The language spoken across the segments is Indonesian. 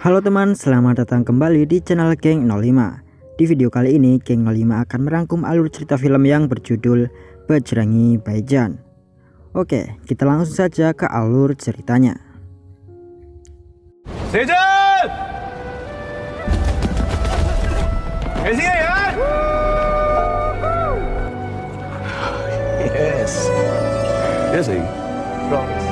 Halo teman, selamat datang kembali di channel Geng 05. Di video kali ini, Geng 05 akan merangkum alur cerita film yang berjudul Bajrangi Bhaijaan. Oke, kita langsung saja ke alur ceritanya. Sejan! Yes. Yes, promise.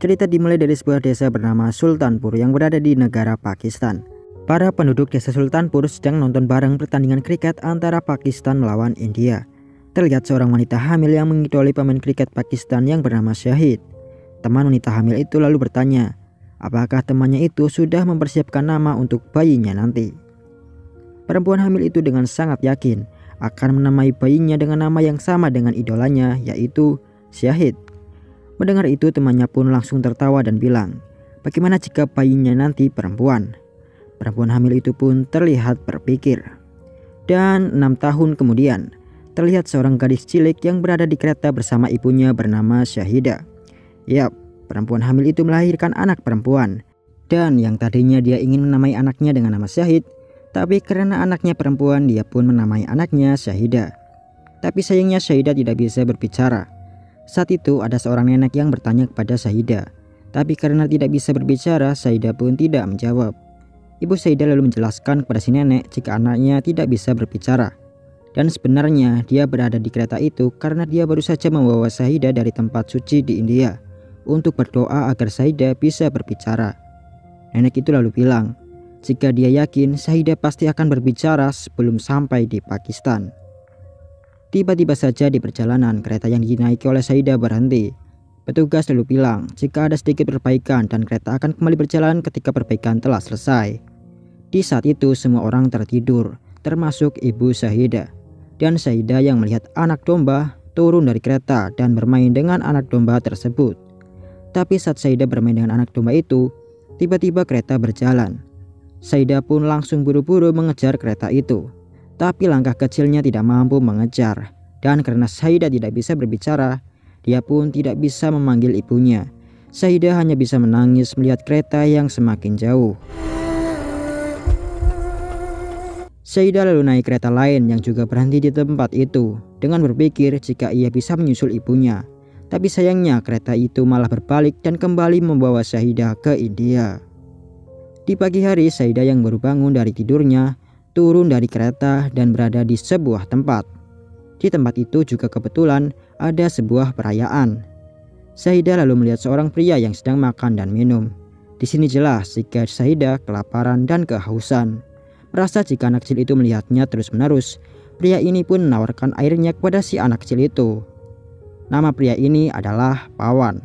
Cerita dimulai dari sebuah desa bernama Sultanpur yang berada di negara Pakistan. Para penduduk desa Sultanpur sedang nonton bareng pertandingan kriket antara Pakistan melawan India. Terlihat seorang wanita hamil yang mengidoli pemain kriket Pakistan yang bernama Syahid. Teman wanita hamil itu lalu bertanya, apakah temannya itu sudah mempersiapkan nama untuk bayinya nanti. Perempuan hamil itu dengan sangat yakin akan menamai bayinya dengan nama yang sama dengan idolanya, yaitu Syahid. Mendengar itu, temannya pun langsung tertawa dan bilang, bagaimana jika bayinya nanti perempuan? Perempuan hamil itu pun terlihat berpikir. Dan 6 tahun kemudian, terlihat seorang gadis cilik yang berada di kereta bersama ibunya bernama Syahidah. Yap, perempuan hamil itu melahirkan anak perempuan. Dan yang tadinya dia ingin menamai anaknya dengan nama Syahid, tapi karena anaknya perempuan, dia pun menamai anaknya Syahidah. Tapi sayangnya Syahidah tidak bisa berbicara. Saat itu ada seorang nenek yang bertanya kepada Syahidah, tapi karena tidak bisa berbicara, Syahidah pun tidak menjawab. Ibu Syahidah lalu menjelaskan kepada si nenek jika anaknya tidak bisa berbicara. Dan sebenarnya dia berada di kereta itu karena dia baru saja membawa Syahidah dari tempat suci di India untuk berdoa agar Syahidah bisa berbicara. Nenek itu lalu bilang, jika dia yakin Syahidah pasti akan berbicara sebelum sampai di Pakistan. Tiba-tiba saja di perjalanan, kereta yang dinaiki oleh Syahidah berhenti. Petugas lalu bilang jika ada sedikit perbaikan dan kereta akan kembali berjalan ketika perbaikan telah selesai. Di saat itu semua orang tertidur, termasuk ibu Syahidah. Dan Syahidah yang melihat anak domba turun dari kereta dan bermain dengan anak domba tersebut. Tapi saat Syahidah bermain dengan anak domba itu, tiba-tiba kereta berjalan. Syahidah pun langsung buru-buru mengejar kereta itu. Tapi langkah kecilnya tidak mampu mengejar. Dan karena Syahidah tidak bisa berbicara, dia pun tidak bisa memanggil ibunya. Syahidah hanya bisa menangis melihat kereta yang semakin jauh. Syahidah lalu naik kereta lain yang juga berhenti di tempat itu dengan berpikir jika ia bisa menyusul ibunya. Tapi sayangnya kereta itu malah berbalik dan kembali membawa Syahidah ke India. Di pagi hari, Syahidah yang baru bangun dari tidurnya turun dari kereta dan berada di sebuah tempat. Di tempat itu juga kebetulan ada sebuah perayaan. Syahidah lalu melihat seorang pria yang sedang makan dan minum. Di sini jelas jika Syahidah kelaparan dan kehausan. Merasa jika anak kecil itu melihatnya terus-menerus, pria ini pun menawarkan airnya kepada si anak kecil itu. Nama pria ini adalah Pawan.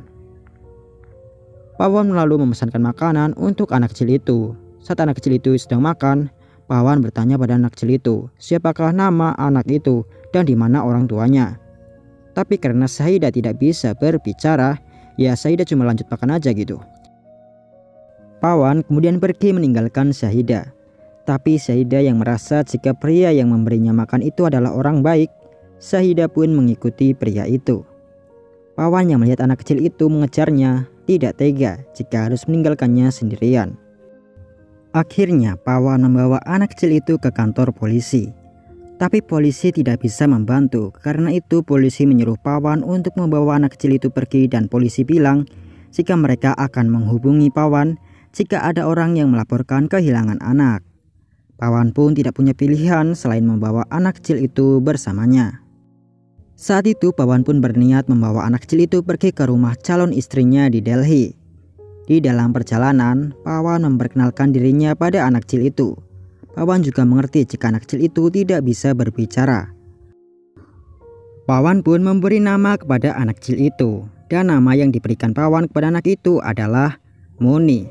Pawan lalu memesankan makanan untuk anak kecil itu. Saat anak kecil itu sedang makan, Pawan bertanya pada anak kecil itu, siapakah nama anak itu dan di mana orang tuanya. Tapi karena Syahidah tidak bisa berbicara, ya Syahidah cuma lanjut makan aja gitu. Pawan kemudian pergi meninggalkan Syahidah. Tapi Syahidah yang merasa jika pria yang memberinya makan itu adalah orang baik, Syahidah pun mengikuti pria itu. Pawan yang melihat anak kecil itu mengejarnya tidak tega jika harus meninggalkannya sendirian. Akhirnya Pawan membawa anak kecil itu ke kantor polisi. Tapi polisi tidak bisa membantu. Karena itu polisi menyuruh Pawan untuk membawa anak kecil itu pergi, dan polisi bilang jika mereka akan menghubungi Pawan jika ada orang yang melaporkan kehilangan anak. Pawan pun tidak punya pilihan selain membawa anak kecil itu bersamanya. Saat itu Pawan pun berniat membawa anak kecil itu pergi ke rumah calon istrinya di Delhi. Di dalam perjalanan, Pawan memperkenalkan dirinya pada anak kecil itu. Pawan juga mengerti jika anak kecil itu tidak bisa berbicara. Pawan pun memberi nama kepada anak kecil itu. Dan nama yang diberikan Pawan kepada anak itu adalah Muni.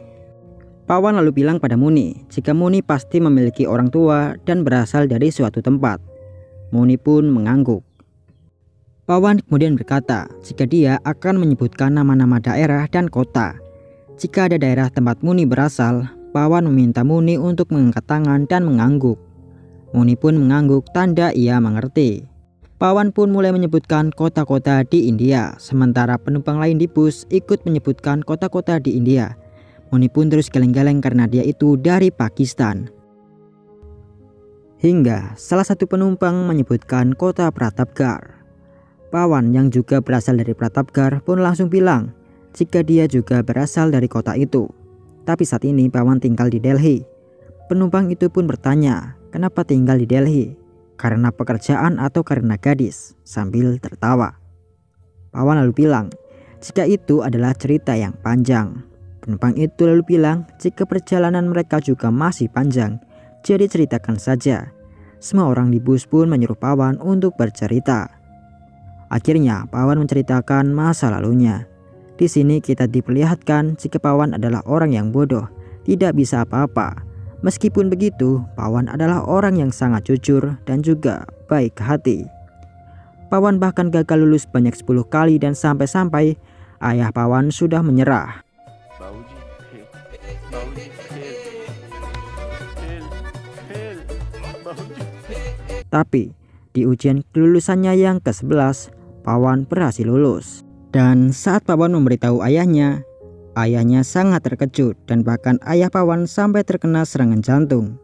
Pawan lalu bilang pada Muni jika Muni pasti memiliki orang tua dan berasal dari suatu tempat. Muni pun mengangguk. Pawan kemudian berkata jika dia akan menyebutkan nama-nama daerah dan kota. Jika ada daerah tempat Muni berasal, Pawan meminta Muni untuk mengangkat tangan dan mengangguk. Muni pun mengangguk tanda ia mengerti. Pawan pun mulai menyebutkan kota-kota di India, sementara penumpang lain di bus ikut menyebutkan kota-kota di India. Muni pun terus geleng-geleng karena dia itu dari Pakistan. Hingga salah satu penumpang menyebutkan kota Pratapgarh. Pawan yang juga berasal dari Pratapgarh pun langsung bilang jika dia juga berasal dari kota itu. Tapi saat ini Pawan tinggal di Delhi. Penumpang itu pun bertanya, kenapa tinggal di Delhi? Karena pekerjaan atau karena gadis, sambil tertawa. Pawan lalu bilang, jika itu adalah cerita yang panjang. Penumpang itu lalu bilang, jika perjalanan mereka juga masih panjang, jadi ceritakan saja. Semua orang di bus pun menyuruh Pawan untuk bercerita. Akhirnya Pawan menceritakan masa lalunya. Di sini kita diperlihatkan jika Pawan adalah orang yang bodoh, tidak bisa apa-apa. Meskipun begitu, Pawan adalah orang yang sangat jujur dan juga baik hati. Pawan bahkan gagal lulus banyak 10 kali dan sampai-sampai ayah Pawan sudah menyerah. Tapi di ujian kelulusannya yang ke-11, Pawan berhasil lulus. Dan saat Pawan memberitahu ayahnya, ayahnya sangat terkejut dan bahkan ayah Pawan sampai terkena serangan jantung.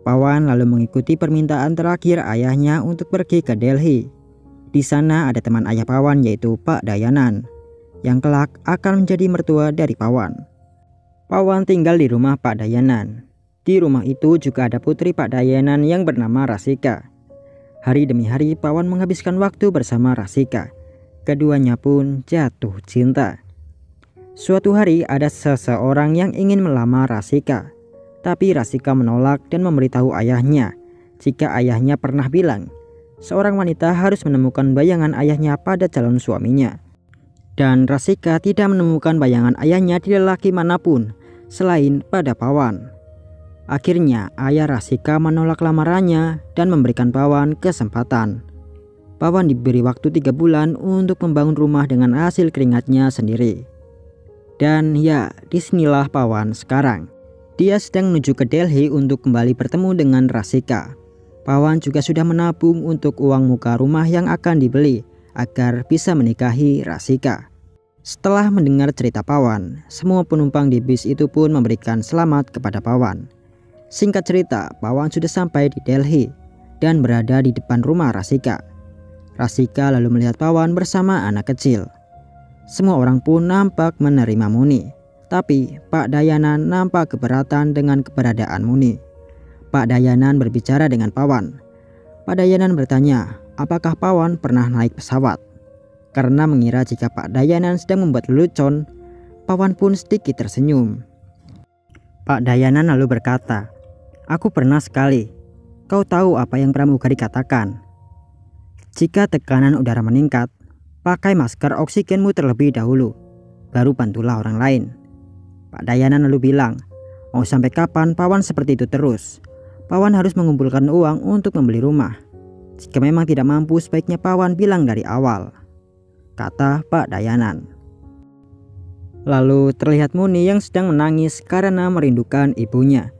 Pawan lalu mengikuti permintaan terakhir ayahnya untuk pergi ke Delhi. Di sana ada teman ayah Pawan yaitu Pak Dayanan, yang kelak akan menjadi mertua dari Pawan. Pawan tinggal di rumah Pak Dayanan. Di rumah itu juga ada putri Pak Dayanan yang bernama Rasika. Hari demi hari Pawan menghabiskan waktu bersama Rasika. Keduanya pun jatuh cinta. Suatu hari ada seseorang yang ingin melamar Rasika, tapi Rasika menolak dan memberitahu ayahnya jika ayahnya pernah bilang seorang wanita harus menemukan bayangan ayahnya pada calon suaminya. Dan Rasika tidak menemukan bayangan ayahnya di lelaki manapun selain pada Pawan. Akhirnya ayah Rasika menolak lamarannya dan memberikan Pawan kesempatan. Pawan diberi waktu 3 bulan untuk membangun rumah dengan hasil keringatnya sendiri. Dan ya, disinilah Pawan sekarang. Dia sedang menuju ke Delhi untuk kembali bertemu dengan Rasika. Pawan juga sudah menabung untuk uang muka rumah yang akan dibeli agar bisa menikahi Rasika. Setelah mendengar cerita Pawan, semua penumpang di bis itu pun memberikan selamat kepada Pawan. Singkat cerita, Pawan sudah sampai di Delhi dan berada di depan rumah Rasika. Rasika lalu melihat Pawan bersama anak kecil. Semua orang pun nampak menerima Muni, tapi Pak Dayanan nampak keberatan dengan keberadaan Muni. Pak Dayanan berbicara dengan Pawan. Pak Dayanan bertanya, apakah Pawan pernah naik pesawat? Karena mengira jika Pak Dayanan sedang membuat lelucon, Pawan pun sedikit tersenyum. Pak Dayanan lalu berkata, aku pernah sekali. Kau tahu apa yang pramugari katakan? Jika tekanan udara meningkat, pakai masker oksigenmu terlebih dahulu, baru bantulah orang lain. Pak Dayanan lalu bilang, mau sampai kapan Pawan seperti itu terus? Pawan harus mengumpulkan uang untuk membeli rumah. Jika memang tidak mampu, sebaiknya Pawan bilang dari awal, kata Pak Dayanan. Lalu terlihat Muni yang sedang menangis karena merindukan ibunya.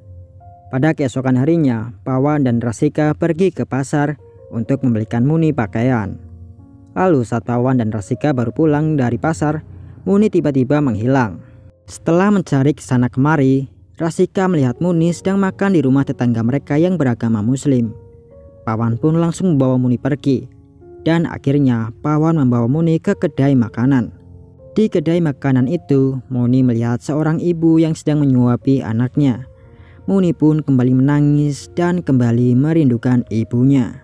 Pada keesokan harinya, Pawan dan Rasika pergi ke pasar untuk membelikan Muni pakaian. Lalu saat Pawan dan Rasika baru pulang dari pasar, Muni tiba-tiba menghilang. Setelah mencari kesana kemari, Rasika melihat Muni sedang makan di rumah tetangga mereka yang beragama Muslim. Pawan pun langsung membawa Muni pergi, dan akhirnya Pawan membawa Muni ke kedai makanan. Di kedai makanan itu, Muni melihat seorang ibu yang sedang menyuapi anaknya. Muni pun kembali menangis dan kembali merindukan ibunya.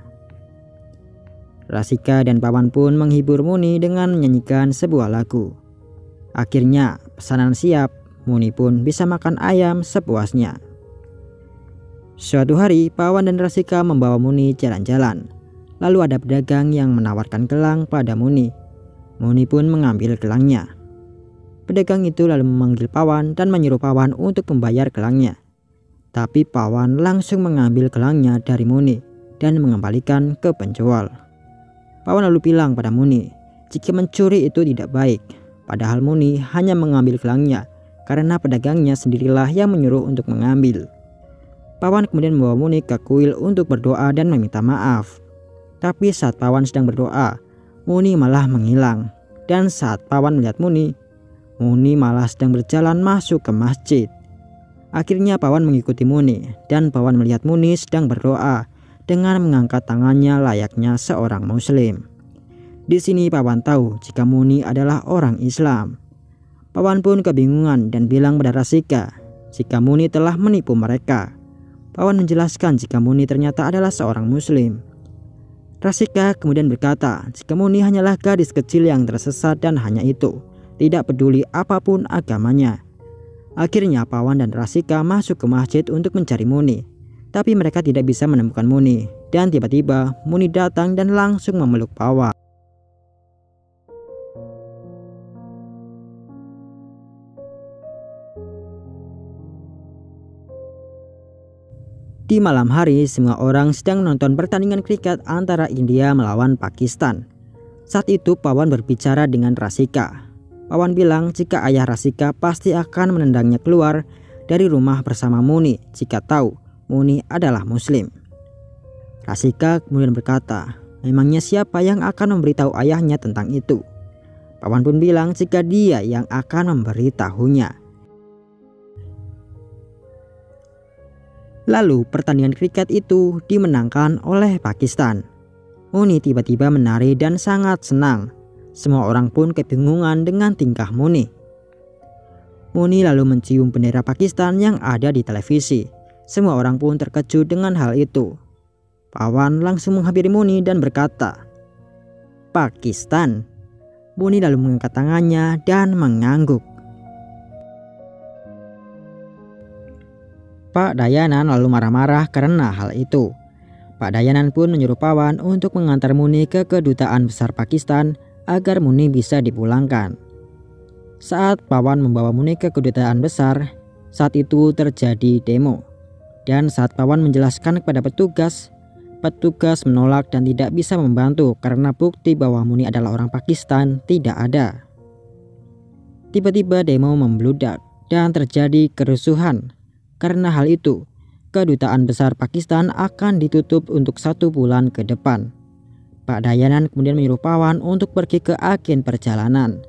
Rasika dan Pawan pun menghibur Muni dengan menyanyikan sebuah lagu. Akhirnya pesanan siap, Muni pun bisa makan ayam sepuasnya. Suatu hari Pawan dan Rasika membawa Muni jalan-jalan. Lalu ada pedagang yang menawarkan gelang pada Muni. Muni pun mengambil gelangnya. Pedagang itu lalu memanggil Pawan dan menyuruh Pawan untuk membayar gelangnya. Tapi Pawan langsung mengambil gelangnya dari Muni dan mengembalikan ke penjual. Pawan lalu bilang pada Muni, jika mencuri itu tidak baik. Padahal Muni hanya mengambil gelangnya karena pedagangnya sendirilah yang menyuruh untuk mengambil. Pawan kemudian membawa Muni ke kuil untuk berdoa dan meminta maaf. Tapi saat Pawan sedang berdoa, Muni malah menghilang. Dan saat Pawan melihat Muni malah sedang berjalan masuk ke masjid. Akhirnya Pawan mengikuti Muni dan Pawan melihat Muni sedang berdoa dengan mengangkat tangannya layaknya seorang muslim. Di sini Pawan tahu jika Muni adalah orang Islam. Pawan pun kebingungan dan bilang pada Rasika jika Muni telah menipu mereka. Pawan menjelaskan jika Muni ternyata adalah seorang muslim. Rasika kemudian berkata jika Muni hanyalah gadis kecil yang tersesat dan hanya itu, tidak peduli apapun agamanya. Akhirnya Pawan dan Rasika masuk ke masjid untuk mencari Muni, tapi mereka tidak bisa menemukan Muni. Dan tiba-tiba Muni datang dan langsung memeluk Pawan. Di malam hari, semua orang sedang menonton pertandingan kriket antara India melawan Pakistan. Saat itu Pawan berbicara dengan Rasika. Pawan bilang jika ayah Rasika pasti akan menendangnya keluar dari rumah bersama Muni jika tahu Muni adalah muslim. Rasika kemudian berkata, memangnya siapa yang akan memberitahu ayahnya tentang itu? Pawan pun bilang jika dia yang akan memberitahunya. Lalu pertandingan kriket itu dimenangkan oleh Pakistan. Muni tiba-tiba menari dan sangat senang. Semua orang pun kebingungan dengan tingkah Muni. Muni lalu mencium bendera Pakistan yang ada di televisi. Semua orang pun terkejut dengan hal itu. Pawan langsung menghampiri Muni dan berkata, "Pakistan." Muni lalu mengangkat tangannya dan mengangguk. Pak Dayanan lalu marah-marah karena hal itu. Pak Dayanan pun menyuruh Pawan untuk mengantar Muni ke kedutaan besar Pakistan agar Muni bisa dipulangkan. Saat Pawan membawa Muni ke kedutaan besar, saat itu terjadi demo. Dan saat Pawan menjelaskan kepada petugas menolak dan tidak bisa membantu karena bukti bahwa Muni adalah orang Pakistan tidak ada. Tiba-tiba demo membludak dan terjadi kerusuhan. Karena hal itu, kedutaan besar Pakistan akan ditutup untuk 1 bulan ke depan. Pak Dayanan kemudian menyuruh Pawan untuk pergi ke agen perjalanan.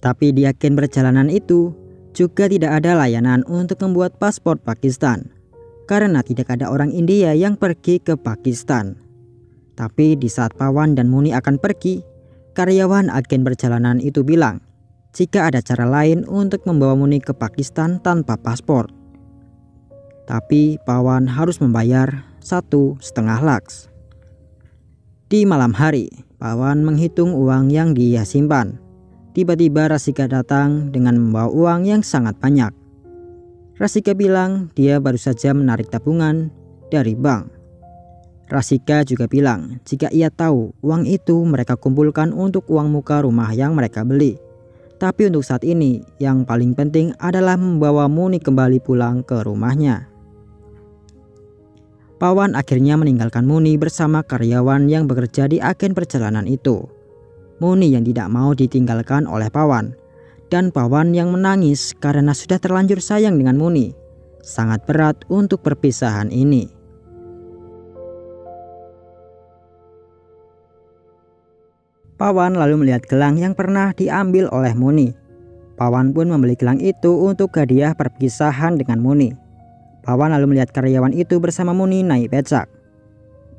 Tapi di agen perjalanan itu juga tidak ada layanan untuk membuat paspor Pakistan. Karena tidak ada orang India yang pergi ke Pakistan. Tapi di saat Pawan dan Muni akan pergi, karyawan agen perjalanan itu bilang jika ada cara lain untuk membawa Muni ke Pakistan tanpa paspor. Tapi Pawan harus membayar 1,5 lakhs. Di malam hari, Pawan menghitung uang yang dia simpan. Tiba-tiba Rasika datang dengan membawa uang yang sangat banyak. Rasika bilang dia baru saja menarik tabungan dari bank. Rasika juga bilang jika ia tahu uang itu mereka kumpulkan untuk uang muka rumah yang mereka beli. Tapi untuk saat ini yang paling penting adalah membawa Muni kembali pulang ke rumahnya. Pawan akhirnya meninggalkan Muni bersama karyawan yang bekerja di agen perjalanan itu. Muni yang tidak mau ditinggalkan oleh Pawan. Dan Pawan yang menangis karena sudah terlanjur sayang dengan Muni. Sangat berat untuk perpisahan ini. Pawan lalu melihat gelang yang pernah diambil oleh Muni. Pawan pun membeli gelang itu untuk hadiah perpisahan dengan Muni. Pawan lalu melihat karyawan itu bersama Muni naik becak.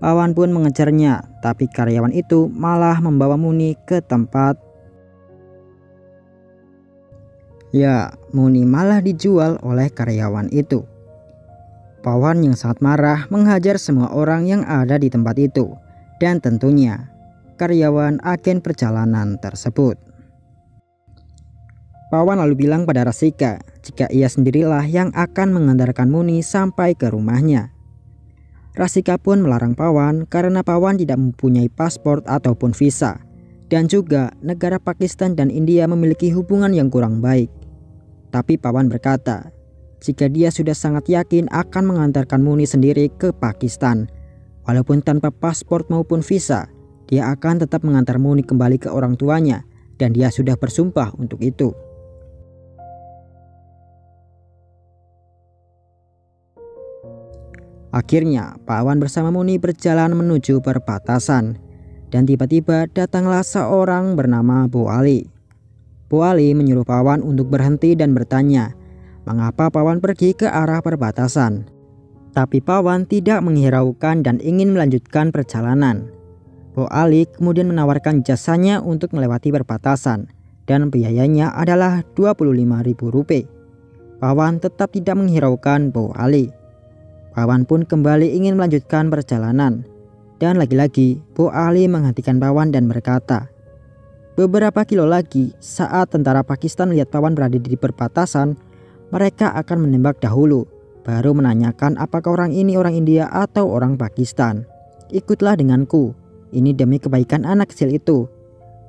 Pawan pun mengejarnya, tapi karyawan itu malah membawa Muni ke tempat. Ya, Muni malah dijual oleh karyawan itu. Pawan yang sangat marah menghajar semua orang yang ada di tempat itu, dan tentunya karyawan agen perjalanan tersebut. Pawan lalu bilang pada Rasika jika ia sendirilah yang akan mengantarkan Muni sampai ke rumahnya. Rasika pun melarang Pawan karena Pawan tidak mempunyai paspor ataupun visa. Dan juga negara Pakistan dan India memiliki hubungan yang kurang baik. Tapi Pawan berkata jika dia sudah sangat yakin akan mengantarkan Muni sendiri ke Pakistan. Walaupun tanpa paspor maupun visa, dia akan tetap mengantar Muni kembali ke orang tuanya dan dia sudah bersumpah untuk itu. Akhirnya Pawan bersama Muni berjalan menuju perbatasan, dan tiba-tiba datanglah seorang bernama Bu Ali. Bu Ali menyuruh Pawan untuk berhenti dan bertanya, mengapa Pawan pergi ke arah perbatasan. Tapi Pawan tidak menghiraukan dan ingin melanjutkan perjalanan. Bu Ali kemudian menawarkan jasanya untuk melewati perbatasan, dan biayanya adalah Rp25.000. Pawan tetap tidak menghiraukan Bu Ali. Pawan pun kembali ingin melanjutkan perjalanan, dan lagi-lagi Bu Ali menghentikan Pawan dan berkata, beberapa kilo lagi saat tentara Pakistan melihat Pawan berada di perbatasan, mereka akan menembak dahulu, baru menanyakan apakah orang ini orang India atau orang Pakistan. Ikutlah denganku, ini demi kebaikan anak kecil itu.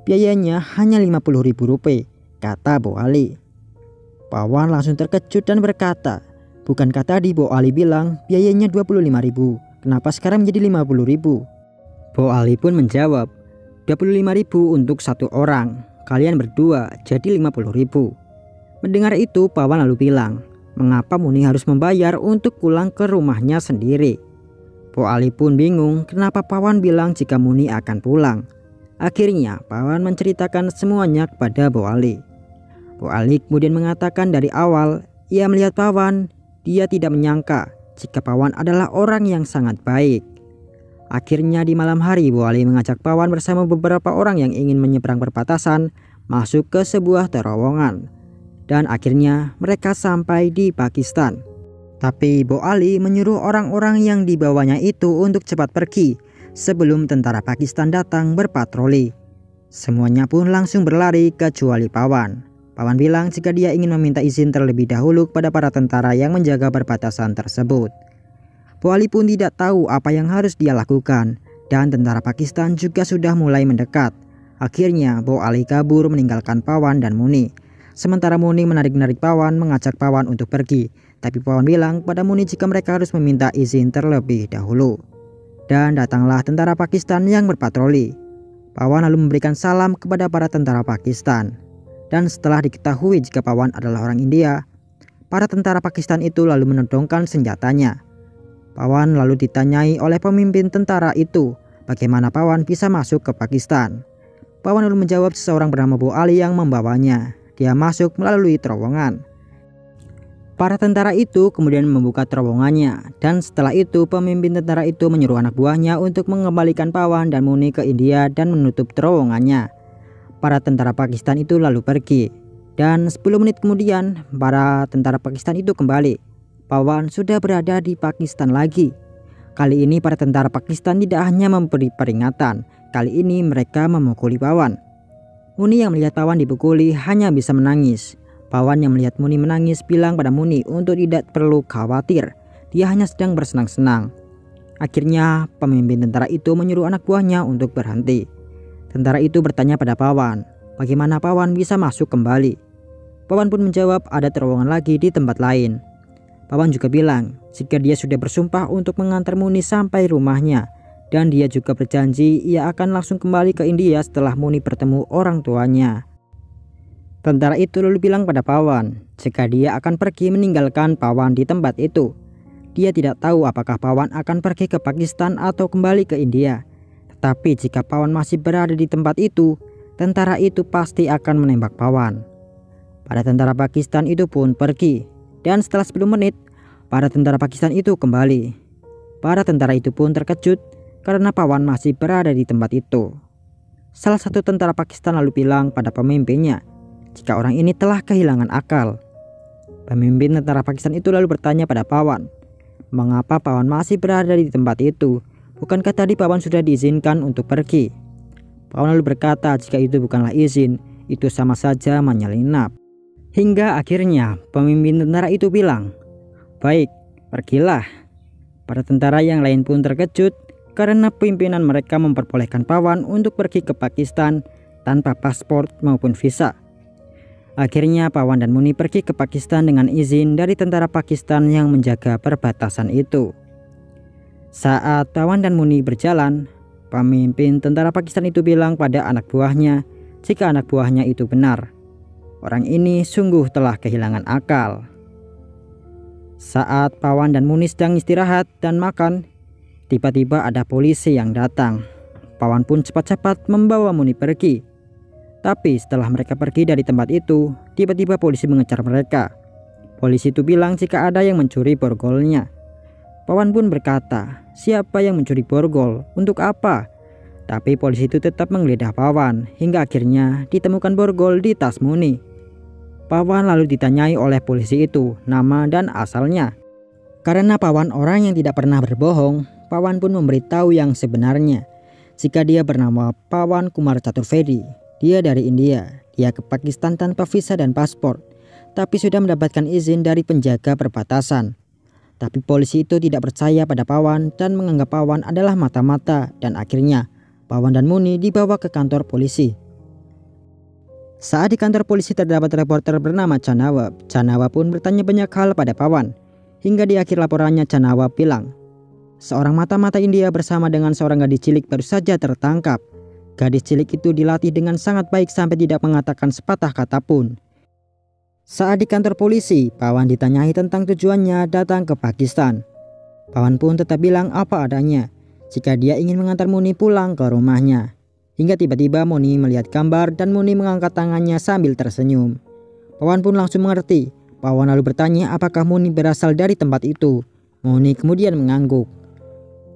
Biayanya hanya Rp50.000, kata Bu Ali. Pawan langsung terkejut dan berkata, bukankah tadi Bu Ali bilang biayanya Rp25.000, kenapa sekarang menjadi Rp50.000? Bu Ali pun menjawab, Rp25.000 untuk satu orang, kalian berdua jadi Rp50.000. Mendengar itu Pawan lalu bilang, mengapa Muni harus membayar untuk pulang ke rumahnya sendiri? Bu Ali pun bingung kenapa Pawan bilang jika Muni akan pulang. Akhirnya Pawan menceritakan semuanya kepada Bu Ali. Bu Ali kemudian mengatakan dari awal ia melihat Pawan, dia tidak menyangka jika Pawan adalah orang yang sangat baik. Akhirnya di malam hari Bu Ali mengajak Pawan bersama beberapa orang yang ingin menyeberang perbatasan masuk ke sebuah terowongan. Dan akhirnya mereka sampai di Pakistan. Tapi Bu Ali menyuruh orang-orang yang dibawanya itu untuk cepat pergi sebelum tentara Pakistan datang berpatroli. Semuanya pun langsung berlari kecuali Pawan. Pawan bilang jika dia ingin meminta izin terlebih dahulu kepada para tentara yang menjaga perbatasan tersebut. Bu Ali pun tidak tahu apa yang harus dia lakukan, dan tentara Pakistan juga sudah mulai mendekat. Akhirnya Bu Ali kabur meninggalkan Pawan dan Muni. Sementara Muni menarik-narik Pawan, mengajak Pawan untuk pergi. Tapi Pawan bilang pada Muni jika mereka harus meminta izin terlebih dahulu. Dan datanglah tentara Pakistan yang berpatroli. Pawan lalu memberikan salam kepada para tentara Pakistan. Dan setelah diketahui jika Pawan adalah orang India, para tentara Pakistan itu lalu menodongkan senjatanya. Pawan lalu ditanyai oleh pemimpin tentara itu bagaimana Pawan bisa masuk ke Pakistan. Pawan lalu menjawab seseorang bernama Bu Ali yang membawanya. Dia masuk melalui terowongan. Para tentara itu kemudian membuka terowongannya, dan setelah itu pemimpin tentara itu menyuruh anak buahnya untuk mengembalikan Pawan dan Muni ke India dan menutup terowongannya. Para tentara Pakistan itu lalu pergi, dan 10 menit kemudian para tentara Pakistan itu kembali. Pawan sudah berada di Pakistan lagi. Kali ini para tentara Pakistan tidak hanya memberi peringatan, kali ini mereka memukuli Pawan. Muni yang melihat Pawan dipukuli hanya bisa menangis. Pawan yang melihat Muni menangis bilang pada Muni untuk tidak perlu khawatir, dia hanya sedang bersenang-senang. Akhirnya pemimpin tentara itu menyuruh anak buahnya untuk berhenti. Tentara itu bertanya pada Pawan, bagaimana Pawan bisa masuk kembali. Pawan pun menjawab ada terowongan lagi di tempat lain. Pawan juga bilang jika dia sudah bersumpah untuk mengantar Muni sampai rumahnya, dan dia juga berjanji ia akan langsung kembali ke India setelah Muni bertemu orang tuanya. Tentara itu lalu bilang pada Pawan jika dia akan pergi meninggalkan Pawan di tempat itu. Dia tidak tahu apakah Pawan akan pergi ke Pakistan atau kembali ke India. Tetapi jika Pawan masih berada di tempat itu, tentara itu pasti akan menembak Pawan. Para tentara Pakistan itu pun pergi, dan setelah 10 menit, para tentara Pakistan itu kembali. Para tentara itu pun terkejut karena Pawan masih berada di tempat itu. Salah satu tentara Pakistan lalu bilang pada pemimpinnya jika orang ini telah kehilangan akal. Pemimpin tentara Pakistan itu lalu bertanya pada Pawan, mengapa Pawan masih berada di tempat itu? Bukankah tadi Pawan sudah diizinkan untuk pergi? Pawan lalu berkata jika itu bukanlah izin, itu sama saja menyelinap. Hingga akhirnya pemimpin tentara itu bilang, baik, pergilah. Para tentara yang lain pun terkejut karena pimpinan mereka memperbolehkan Pawan untuk pergi ke Pakistan tanpa paspor maupun visa. Akhirnya Pawan dan Muni pergi ke Pakistan dengan izin dari tentara Pakistan yang menjaga perbatasan itu. Saat Pawan dan Muni berjalan, pemimpin tentara Pakistan itu bilang pada anak buahnya jika anak buahnya itu benar. Orang ini sungguh telah kehilangan akal. Saat Pawan dan Muni sedang istirahat dan makan, tiba-tiba ada polisi yang datang. Pawan pun cepat-cepat membawa Muni pergi. Tapi setelah mereka pergi dari tempat itu, tiba-tiba polisi mengejar mereka. Polisi itu bilang jika ada yang mencuri borgolnya. Pawan pun berkata, siapa yang mencuri borgol? Untuk apa? Tapi polisi itu tetap menggeledah Pawan hingga akhirnya ditemukan borgol di tas Muni. Pawan lalu ditanyai oleh polisi itu nama dan asalnya. Karena Pawan orang yang tidak pernah berbohong, Pawan pun memberitahu yang sebenarnya. Jika dia bernama Pawan Kumar Chaturvedi, dia dari India. Dia ke Pakistan tanpa visa dan paspor, tapi sudah mendapatkan izin dari penjaga perbatasan. Tapi polisi itu tidak percaya pada Pawan dan menganggap Pawan adalah mata-mata, dan akhirnya Pawan dan Muni dibawa ke kantor polisi. Saat di kantor polisi terdapat reporter bernama Chanawab. Chanawab pun bertanya banyak hal pada Pawan. Hingga di akhir laporannya Chanawab bilang, seorang mata-mata India bersama dengan seorang gadis cilik baru saja tertangkap. Gadis cilik itu dilatih dengan sangat baik sampai tidak mengatakan sepatah kata pun. Saat di kantor polisi, Pawan ditanyai tentang tujuannya datang ke Pakistan. Pawan pun tetap bilang apa adanya, jika dia ingin mengantar Muni pulang ke rumahnya. Hingga tiba-tiba Muni melihat gambar dan Muni mengangkat tangannya sambil tersenyum. Pawan pun langsung mengerti. Pawan lalu bertanya apakah Muni berasal dari tempat itu. Muni kemudian mengangguk.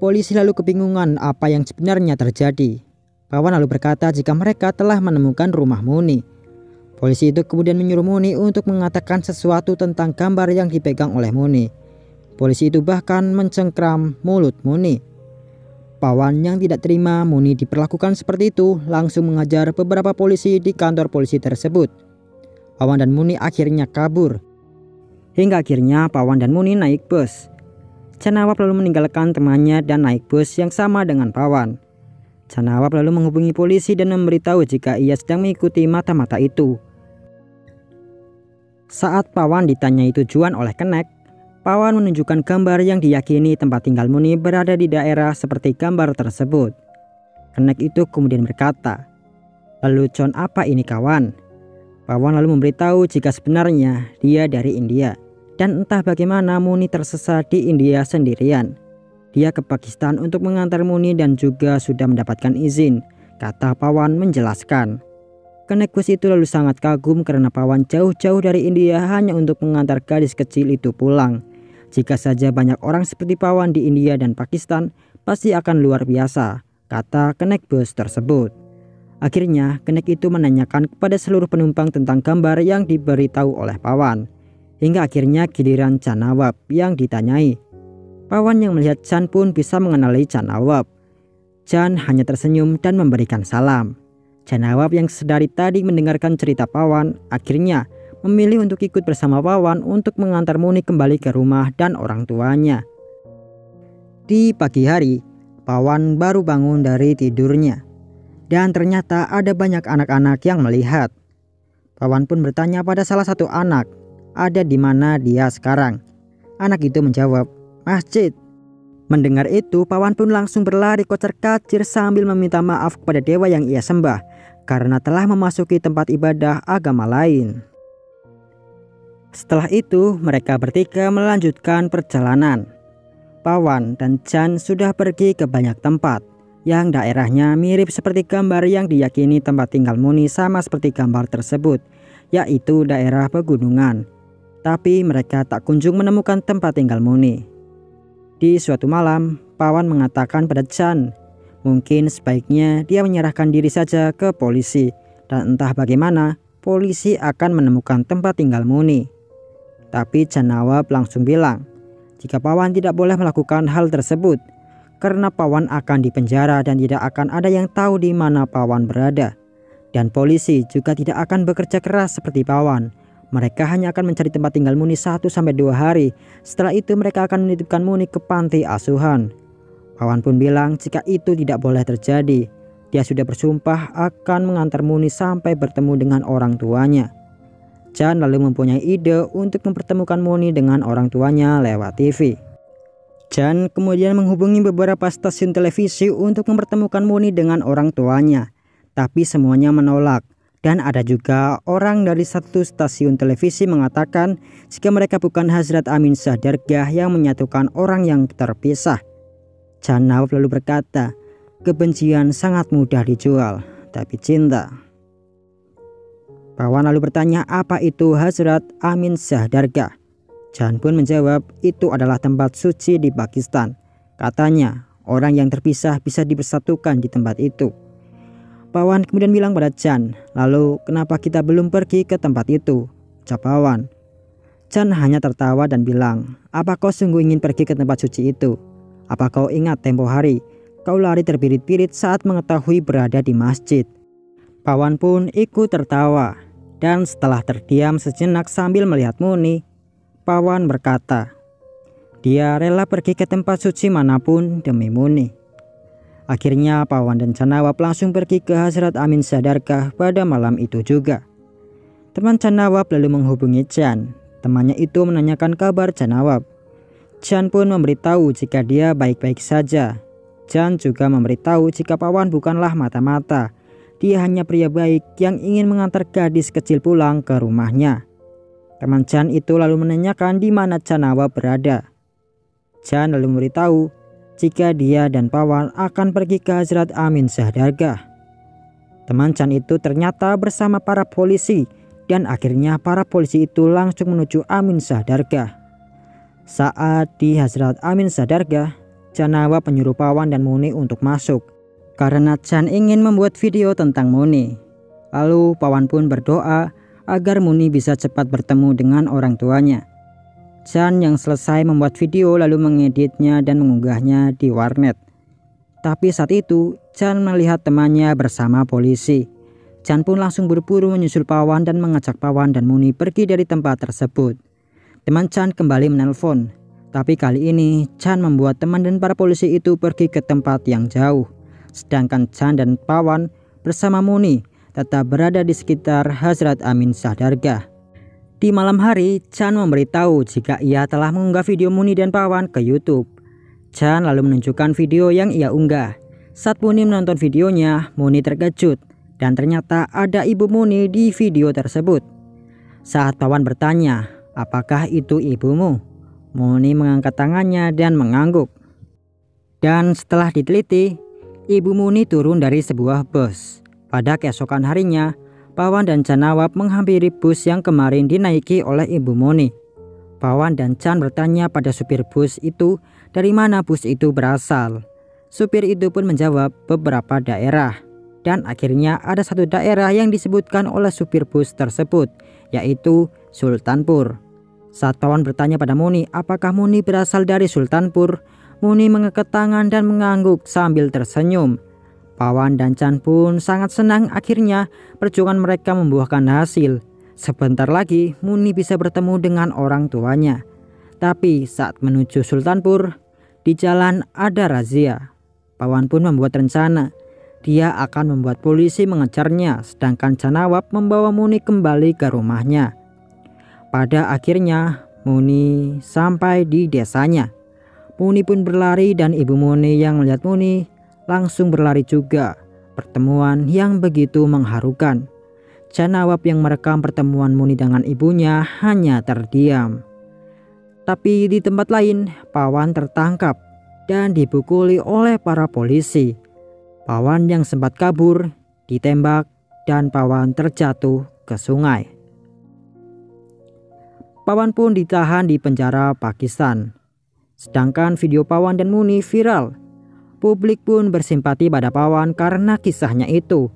Polisi lalu kebingungan apa yang sebenarnya terjadi. Pawan lalu berkata jika mereka telah menemukan rumah Muni. Polisi itu kemudian menyuruh Muni untuk mengatakan sesuatu tentang gambar yang dipegang oleh Muni. Polisi itu bahkan mencengkram mulut Muni. Pawan yang tidak terima Muni diperlakukan seperti itu langsung mengajar beberapa polisi di kantor polisi tersebut. Pawan dan Muni akhirnya kabur. Hingga akhirnya Pawan dan Muni naik bus. Chanawab lalu meninggalkan temannya dan naik bus yang sama dengan Pawan. Chanawab lalu menghubungi polisi dan memberitahu jika ia sedang mengikuti mata-mata itu. Saat Pawan ditanyai tujuan oleh Kenek, Pawan menunjukkan gambar yang diyakini tempat tinggal Muni berada di daerah seperti gambar tersebut. Kenek itu kemudian berkata, lalu John apa ini kawan? Pawan lalu memberitahu jika sebenarnya dia dari India. Dan entah bagaimana Muni tersesat di India sendirian. Dia ke Pakistan untuk mengantar Muni dan juga sudah mendapatkan izin, kata Pawan menjelaskan. Kenek bus itu lalu sangat kagum karena Pawan jauh-jauh dari India hanya untuk mengantar gadis kecil itu pulang. Jika saja banyak orang seperti Pawan di India dan Pakistan, pasti akan luar biasa, kata Kenek bus tersebut. Akhirnya Kenek itu menanyakan kepada seluruh penumpang tentang gambar yang diberitahu oleh Pawan. Hingga akhirnya giliran Chanawab yang ditanyai. Pawan yang melihat Chan pun bisa mengenali Chanawab. Chan hanya tersenyum dan memberikan salam. Chanawab yang sedari tadi mendengarkan cerita Pawan akhirnya memilih untuk ikut bersama Pawan untuk mengantar Muni kembali ke rumah dan orang tuanya. Di pagi hari, Pawan baru bangun dari tidurnya. Dan ternyata ada banyak anak-anak yang melihat. Pawan pun bertanya pada salah satu anak, ada di mana dia sekarang. Anak itu menjawab, masjid. Mendengar itu, Pawan pun langsung berlari kocar-kacir sambil meminta maaf kepada dewa yang ia sembah karena telah memasuki tempat ibadah agama lain. Setelah itu, mereka bertiga melanjutkan perjalanan. Pawan dan Chan sudah pergi ke banyak tempat yang daerahnya mirip seperti gambar yang diyakini tempat tinggal Muni sama seperti gambar tersebut, yaitu daerah pegunungan. Tapi mereka tak kunjung menemukan tempat tinggal Muni. Di suatu malam, Pawan mengatakan pada Chan, mungkin sebaiknya dia menyerahkan diri saja ke polisi, dan entah bagaimana polisi akan menemukan tempat tinggal Muni. Tapi Chanawab langsung bilang, jika Pawan tidak boleh melakukan hal tersebut, karena Pawan akan dipenjara dan tidak akan ada yang tahu di mana Pawan berada. Dan polisi juga tidak akan bekerja keras seperti Pawan. Mereka hanya akan mencari tempat tinggal Muni 1-2 hari. Setelah itu mereka akan menitipkan Muni ke panti asuhan. Pawan pun bilang jika itu tidak boleh terjadi. Dia sudah bersumpah akan mengantar Muni sampai bertemu dengan orang tuanya. Chan lalu mempunyai ide untuk mempertemukan Muni dengan orang tuanya lewat TV. Chan kemudian menghubungi beberapa stasiun televisi untuk mempertemukan Muni dengan orang tuanya. Tapi semuanya menolak. Dan ada juga orang dari satu stasiun televisi mengatakan jika mereka bukan Hazrat Amin Shah Dargah yang menyatukan orang yang terpisah. Chan Nawab lalu berkata, kebencian sangat mudah dijual, tapi cinta. Pawan lalu bertanya apa itu Hazrat Amin Shah Dargah. Chan pun menjawab itu adalah tempat suci di Pakistan. Katanya orang yang terpisah bisa dipersatukan di tempat itu. Pawan kemudian bilang pada Chan, lalu kenapa kita belum pergi ke tempat itu? Ucap Pawan. Chan hanya tertawa dan bilang, apa kau sungguh ingin pergi ke tempat suci itu? Apa kau ingat tempo hari kau lari terbirit-birit saat mengetahui berada di masjid? Pawan pun ikut tertawa, dan setelah terdiam sejenak sambil melihat Muni, Pawan berkata, dia rela pergi ke tempat suci manapun demi Muni. Akhirnya Pawan dan Chan Nawab langsung pergi ke Hazrat Amin Shah Dargah pada malam itu juga. Teman Chan Nawab lalu menghubungi Chan. Temannya itu menanyakan kabar Chan Nawab. Chan pun memberitahu jika dia baik-baik saja. Chan juga memberitahu jika Pawan bukanlah mata-mata. Dia hanya pria baik yang ingin mengantar gadis kecil pulang ke rumahnya. Teman Chan itu lalu menanyakan di mana Chan Nawab berada. Chan lalu memberitahu jika dia dan Pawan akan pergi ke Hazrat Amin Shah Dargah. Teman Chan itu ternyata bersama para polisi, dan akhirnya para polisi itu langsung menuju Amin Shah Dargah. Saat di Hazrat Amin Shah Dargah, Chan Nawab menyuruh Pawan dan Muni untuk masuk karena Chan ingin membuat video tentang Muni. Lalu Pawan pun berdoa agar Muni bisa cepat bertemu dengan orang tuanya. Chan yang selesai membuat video lalu mengeditnya dan mengunggahnya di warnet. Tapi saat itu Chan melihat temannya bersama polisi. Chan pun langsung buru-buru menyusul Pawan dan mengajak Pawan dan Muni pergi dari tempat tersebut. Teman Chan kembali menelpon, tapi kali ini Chan membuat teman dan para polisi itu pergi ke tempat yang jauh. Sedangkan Chan dan Pawan bersama Muni tetap berada di sekitar Hazrat Amin Shah Dargah. Di malam hari, Chan memberitahu jika ia telah mengunggah video Muni dan Pawan ke YouTube. Chan lalu menunjukkan video yang ia unggah. Saat Muni menonton videonya, Muni terkejut dan ternyata ada ibu Muni di video tersebut. Saat Pawan bertanya, apakah itu ibumu? Muni mengangkat tangannya dan mengangguk. Dan setelah diteliti, ibu Muni turun dari sebuah bus. Pada keesokan harinya, Pawan dan Chan Nawab menghampiri bus yang kemarin dinaiki oleh ibu Muni. Pawan dan Chan bertanya pada supir bus itu dari mana bus itu berasal. Supir itu pun menjawab beberapa daerah. Dan akhirnya ada satu daerah yang disebutkan oleh supir bus tersebut, yaitu Sultanpur. Saat Pawan bertanya pada Muni apakah Muni berasal dari Sultanpur, Muni mengangkat tangan dan mengangguk sambil tersenyum. Pawan dan Chan pun sangat senang akhirnya perjuangan mereka membuahkan hasil. Sebentar lagi Muni bisa bertemu dengan orang tuanya. Tapi saat menuju Sultanpur, di jalan ada razia. Pawan pun membuat rencana. Dia akan membuat polisi mengejarnya, sedangkan Chan Nawab membawa Muni kembali ke rumahnya. Pada akhirnya Muni sampai di desanya. Muni pun berlari dan ibu Muni yang melihat Muni langsung berlari juga. Pertemuan yang begitu mengharukan. Chan Nawab yang merekam pertemuan Muni dengan ibunya hanya terdiam. Tapi di tempat lain, Pawan tertangkap dan dipukuli oleh para polisi. Pawan yang sempat kabur ditembak dan Pawan terjatuh ke sungai. Pawan pun ditahan di penjara Pakistan. Sedangkan video Pawan dan Muni viral. Publik pun bersimpati pada Pawan karena kisahnya itu.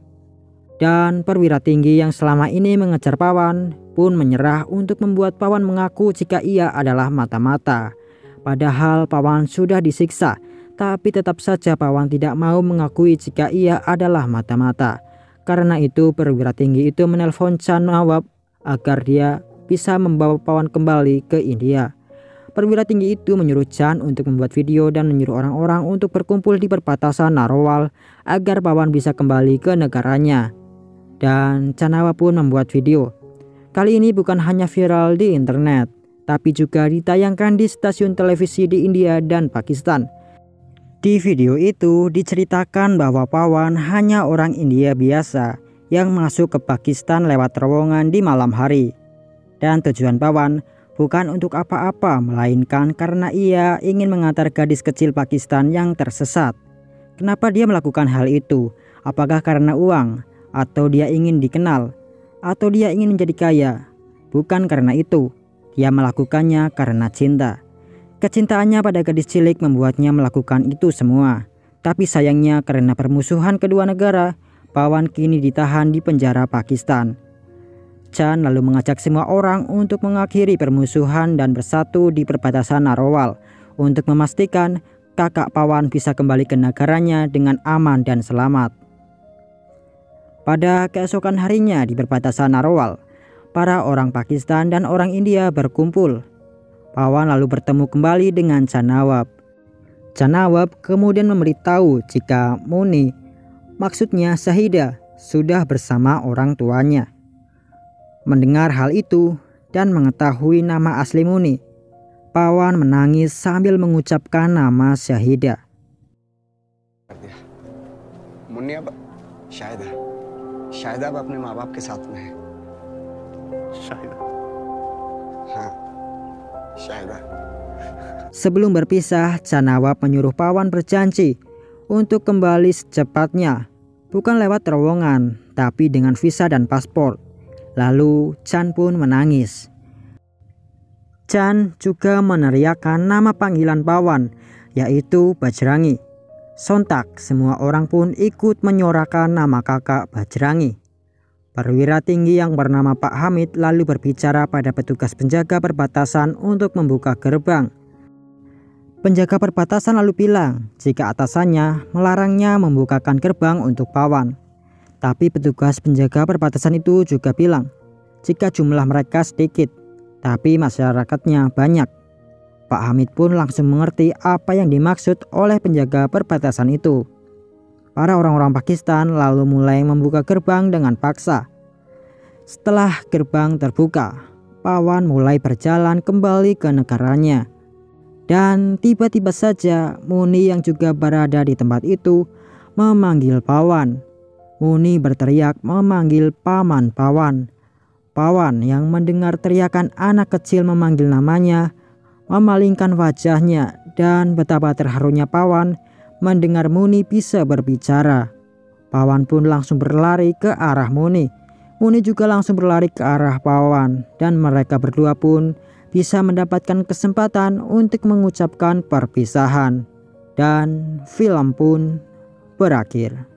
Dan perwira tinggi yang selama ini mengejar Pawan pun menyerah untuk membuat Pawan mengaku jika ia adalah mata-mata. Padahal Pawan sudah disiksa, tapi tetap saja Pawan tidak mau mengakui jika ia adalah mata-mata. Karena itu perwira tinggi itu menelpon Chan Nawab agar dia bisa membawa Pawan kembali ke India. Perwira tinggi itu menyuruh Chan untuk membuat video dan menyuruh orang-orang untuk berkumpul di perbatasan Narowal agar Pawan bisa kembali ke negaranya. Dan Chan Nawab pun membuat video. Kali ini bukan hanya viral di internet, tapi juga ditayangkan di stasiun televisi di India dan Pakistan. Di video itu diceritakan bahwa Pawan hanya orang India biasa yang masuk ke Pakistan lewat terowongan di malam hari. Dan tujuan Pawan bukan untuk apa-apa, melainkan karena ia ingin mengantar gadis kecil Pakistan yang tersesat. Kenapa dia melakukan hal itu? Apakah karena uang? Atau dia ingin dikenal? Atau dia ingin menjadi kaya? Bukan karena itu. Dia melakukannya karena cinta. Kecintaannya pada gadis cilik membuatnya melakukan itu semua. Tapi sayangnya karena permusuhan kedua negara, Pawan kini ditahan di penjara Pakistan. Chan lalu mengajak semua orang untuk mengakhiri permusuhan dan bersatu di perbatasan Narowal untuk memastikan kakak Pawan bisa kembali ke negaranya dengan aman dan selamat. Pada keesokan harinya di perbatasan Narowal, para orang Pakistan dan orang India berkumpul. Pawan lalu bertemu kembali dengan Chan Nawab. Chan Nawab kemudian memberitahu jika Muni, maksudnya Syahidah, sudah bersama orang tuanya. Mendengar hal itu dan mengetahui nama asli Muni, Pawan menangis sambil mengucapkan nama Syahidah. Muni अब शाहिदा शाहिदा अब अपने माँ बाप के साथ में है। शाहिदा। हाँ, Shahida. Sebelum berpisah, Chan Nawab menyuruh Pawan berjanji untuk kembali secepatnya, bukan lewat terowongan, tapi dengan visa dan paspor. Lalu Chan pun menangis. Chan juga meneriakkan nama panggilan Pawan, yaitu Bajrangi. Sontak semua orang pun ikut menyorakan nama kakak Bajrangi. Perwira tinggi yang bernama Pak Hamid lalu berbicara pada petugas penjaga perbatasan untuk membuka gerbang. Penjaga perbatasan lalu bilang jika atasannya melarangnya membukakan gerbang untuk Pawan. Tapi petugas penjaga perbatasan itu juga bilang jika jumlah mereka sedikit, tapi masyarakatnya banyak. Pak Hamid pun langsung mengerti apa yang dimaksud oleh penjaga perbatasan itu. Para orang-orang Pakistan lalu mulai membuka gerbang dengan paksa. Setelah gerbang terbuka, Pawan mulai berjalan kembali ke negaranya. Dan tiba-tiba saja Muni yang juga berada di tempat itu memanggil Pawan. Muni berteriak memanggil paman Pawan. Pawan yang mendengar teriakan anak kecil memanggil namanya, memalingkan wajahnya dan betapa terharunya Pawan mendengar Muni bisa berbicara. Pawan pun langsung berlari ke arah Muni. Muni juga langsung berlari ke arah Pawan dan mereka berdua pun bisa mendapatkan kesempatan untuk mengucapkan perpisahan. Dan film pun berakhir.